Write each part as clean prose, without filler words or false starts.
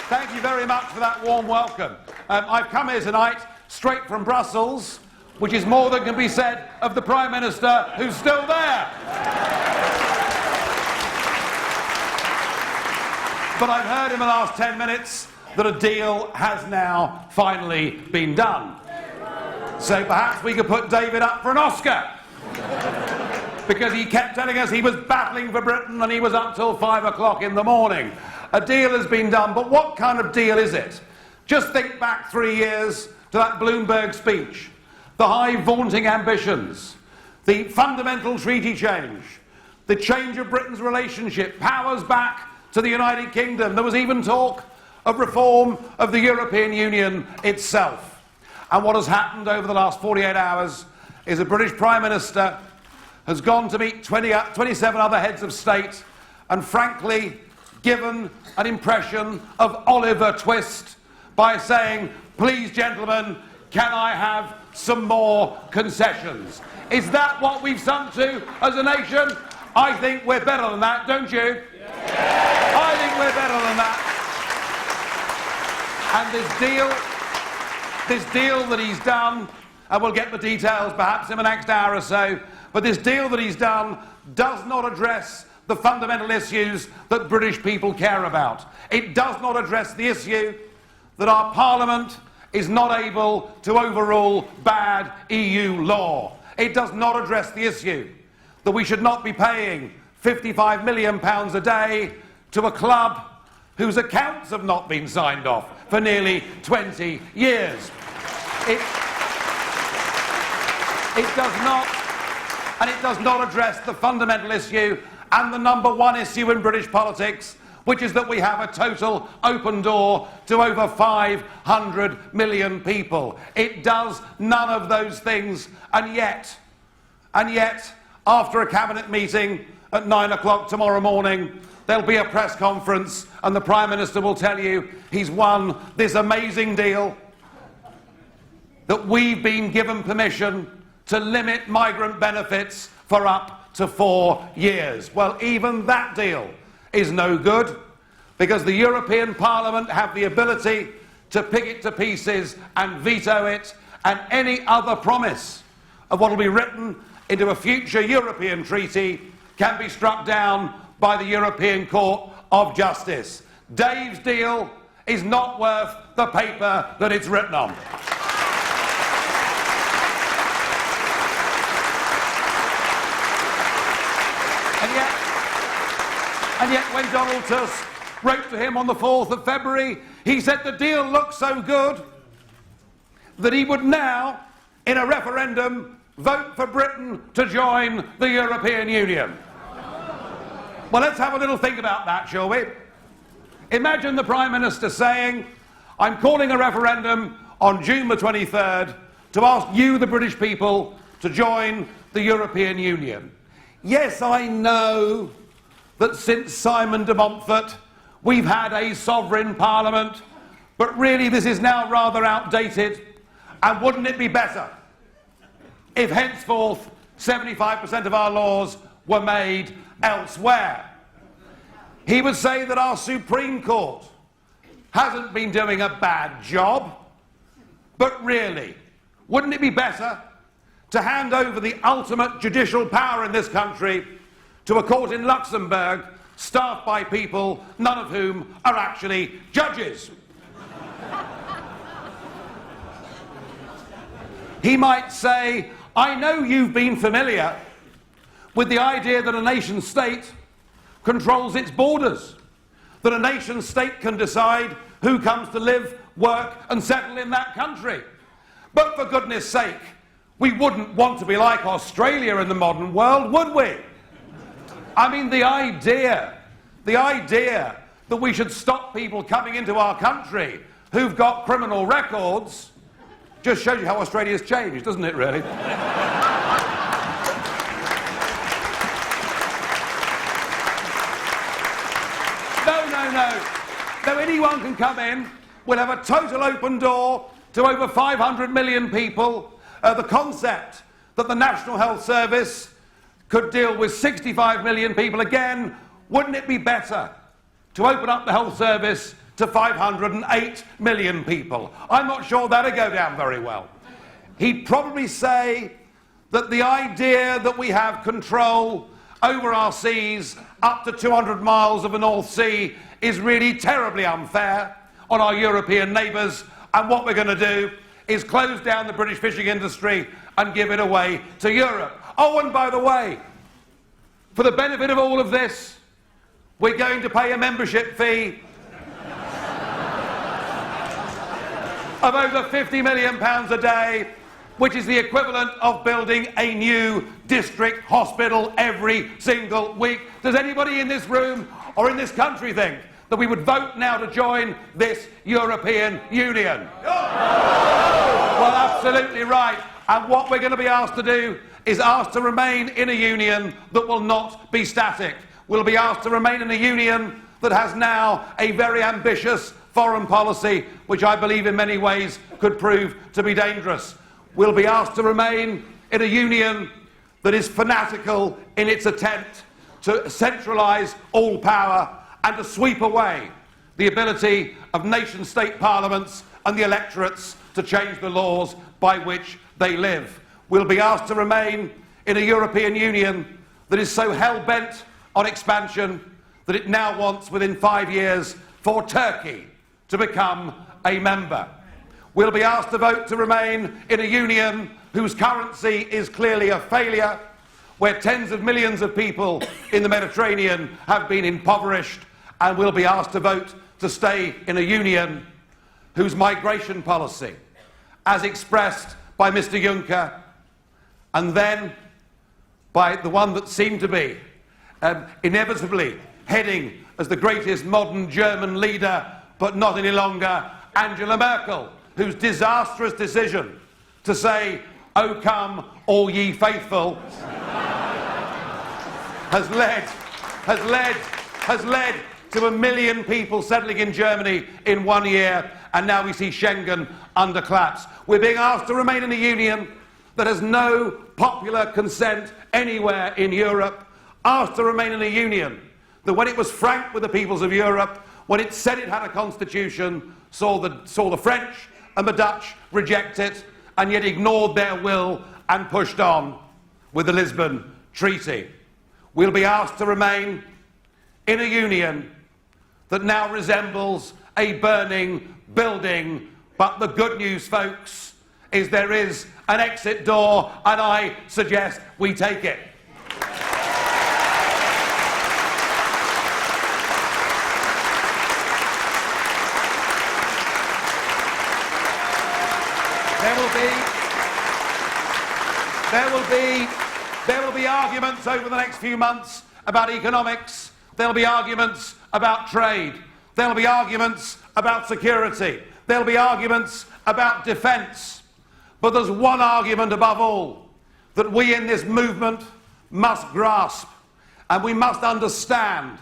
Thank you very much for that warm welcome. I've come here tonight straight from Brussels, which is more than can be said of the Prime Minister, who's still there. But I've heard in the last 10 minutes that a deal has now finally been done. So perhaps we could put David up for an Oscar. Because he kept telling us he was battling for Britain and he was up till 5 o'clock in the morning. A deal has been done, but what kind of deal is it? Just think back 3 years to that Bloomberg speech. The high vaunting ambitions, the fundamental treaty change, the change of Britain's relationship, powers back to the United Kingdom. There was even talk of reform of the European Union itself. And what has happened over the last 48 hours is a British Prime Minister has gone to meet 27 other heads of state and frankly given an impression of Oliver Twist by saying, please gentlemen, can I have some more concessions? Is that what we've sunk to as a nation? I think we're better than that, don't you? Yeah. I think we're better than that. And this deal that he's done, and we'll get the details perhaps in the next hour or so, but this deal that he's done does not address the fundamental issues that British people care about. It does not address the issue that our Parliament is not able to overrule bad EU law. It does not address the issue that we should not be paying £55 million a day to a club whose accounts have not been signed off for nearly 20 years. It does not address the fundamental issue and the number one issue in British politics, which is that we have a total open door to over 500 million people. It does none of those things, and yet, after a cabinet meeting at 9 o'clock tomorrow morning, there'll be a press conference and the Prime Minister will tell you he's won this amazing deal, that we've been given permission to limit migrant benefits for up to 4 years. Well, even that deal is no good, because the European Parliament have the ability to pick it to pieces and veto it, and any other promise of what will be written into a future European treaty can be struck down by the European Court of Justice. Dave's deal is not worth the paper that it's written on. And yet when Donald Tusk wrote to him on the 4th of February, he said the deal looked so good that he would now, in a referendum, vote for Britain to join the European Union. Well, let's have a little think about that, shall we? Imagine the Prime Minister saying, I'm calling a referendum on June the 23rd to ask you, the British people, to join the European Union. Yes, I know that since Simon de Montfort we've had a sovereign parliament, but really this is now rather outdated, and wouldn't it be better if henceforth 75% of our laws were made elsewhere? He would say that our Supreme Court hasn't been doing a bad job, but really, wouldn't it be better to hand over the ultimate judicial power in this country to a court in Luxembourg, staffed by people, none of whom are actually judges? He might say, I know you've been familiar with the idea that a nation-state controls its borders, that a nation-state can decide who comes to live, work and settle in that country. But for goodness sake, we wouldn't want to be like Australia in the modern world, would we? I mean, the idea that we should stop people coming into our country who've got criminal records just shows you how Australia's changed, doesn't it, really? No, anyone can come in. We'll have a total open door to over 500 million people. The concept that the National Health Service could deal with 65 million people again, wouldn't it be better to open up the health service to 508 million people. I'm not sure that'll go down very well. He'd probably say that the idea that we have control over our seas up to 200 miles of the North Sea is really terribly unfair on our European neighbours, and what we're going to do is close down the British fishing industry and give it away to Europe. Oh, and by the way, for the benefit of all of this, we're going to pay a membership fee of over £50 million a day, which is the equivalent of building a new district hospital every single week. Does anybody in this room or in this country think that we would vote now to join this European Union? Well, absolutely right. And what we're going to be asked to do is asked to remain in a union that will not be static. We'll be asked to remain in a union that has now a very ambitious foreign policy, which I believe in many ways could prove to be dangerous. We'll be asked to remain in a union that is fanatical in its attempt to centralise all power and to sweep away the ability of nation-state parliaments and the electorates to change the laws by which they live. We'll be asked to remain in a European Union that is so hell-bent on expansion that it now wants, within 5 years, for Turkey to become a member. We'll be asked to vote to remain in a union whose currency is clearly a failure, where tens of millions of people in the Mediterranean have been impoverished, and we'll be asked to vote to stay in a union whose migration policy, as expressed by Mr. Juncker, and then by the one that seemed to be inevitably heading as the greatest modern German leader, but not any longer, Angela Merkel, whose disastrous decision to say, "O come, all ye faithful," has led to 1 million people settling in Germany in 1 year, and now we see Schengen under collapse. We're being asked to remain in a union that has no popular consent anywhere in Europe, asked to remain in a union that, when it was frank with the peoples of Europe, when it said it had a constitution, saw the French and the Dutch reject it, and yet ignored their will and pushed on with the Lisbon Treaty. We'll be asked to remain in a union that now resembles a burning building, but the good news, folks, is there is an exit door, and I suggest we take it. There will be arguments over the next few months about economics. There'll be arguments about trade. There'll be arguments about security. There'll be arguments about defence. But there's one argument above all that we in this movement must grasp, and we must understand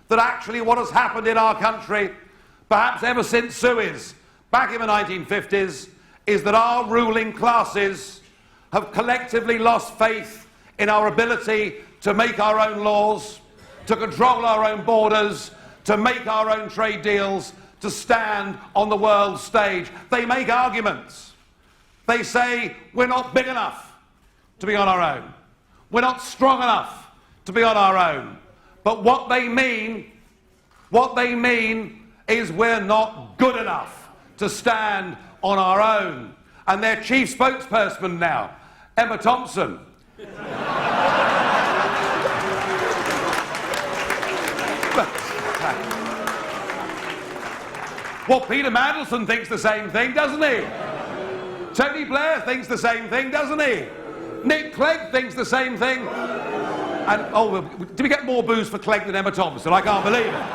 that actually what has happened in our country, perhaps ever since Suez, back in the 1950s, is that our ruling classes have collectively lost faith in our ability to make our own laws, to control our own borders, to make our own trade deals, to stand on the world stage. They make arguments. They say we're not big enough to be on our own. We're not strong enough to be on our own. But what they mean is we're not good enough to stand on our own. And their chief spokesperson now, Emma Thompson, well, Peter Mandelson thinks the same thing, doesn't he? Tony Blair thinks the same thing, doesn't he? Nick Clegg thinks the same thing. And, oh, did we get more booze for Clegg than Emma Thompson? I can't believe it.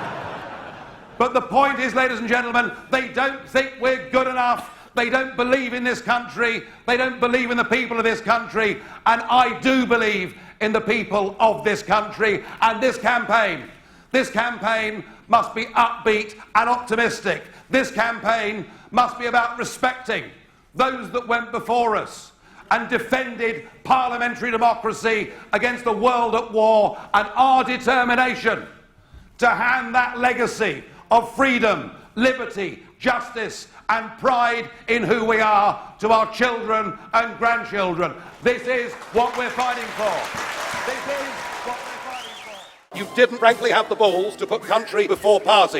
But the point is, ladies and gentlemen, they don't think we're good enough. They don't believe in this country. They don't believe in the people of this country. And I do believe in the people of this country. And this campaign must be upbeat and optimistic. This campaign must be about respecting those that went before us and defended parliamentary democracy against a world at war, and our determination to hand that legacy of freedom liberty, justice and pride in who we are to our children and grandchildren. This is what we're fighting for. This is what we're fighting for. You didn't frankly have the balls to put country before party.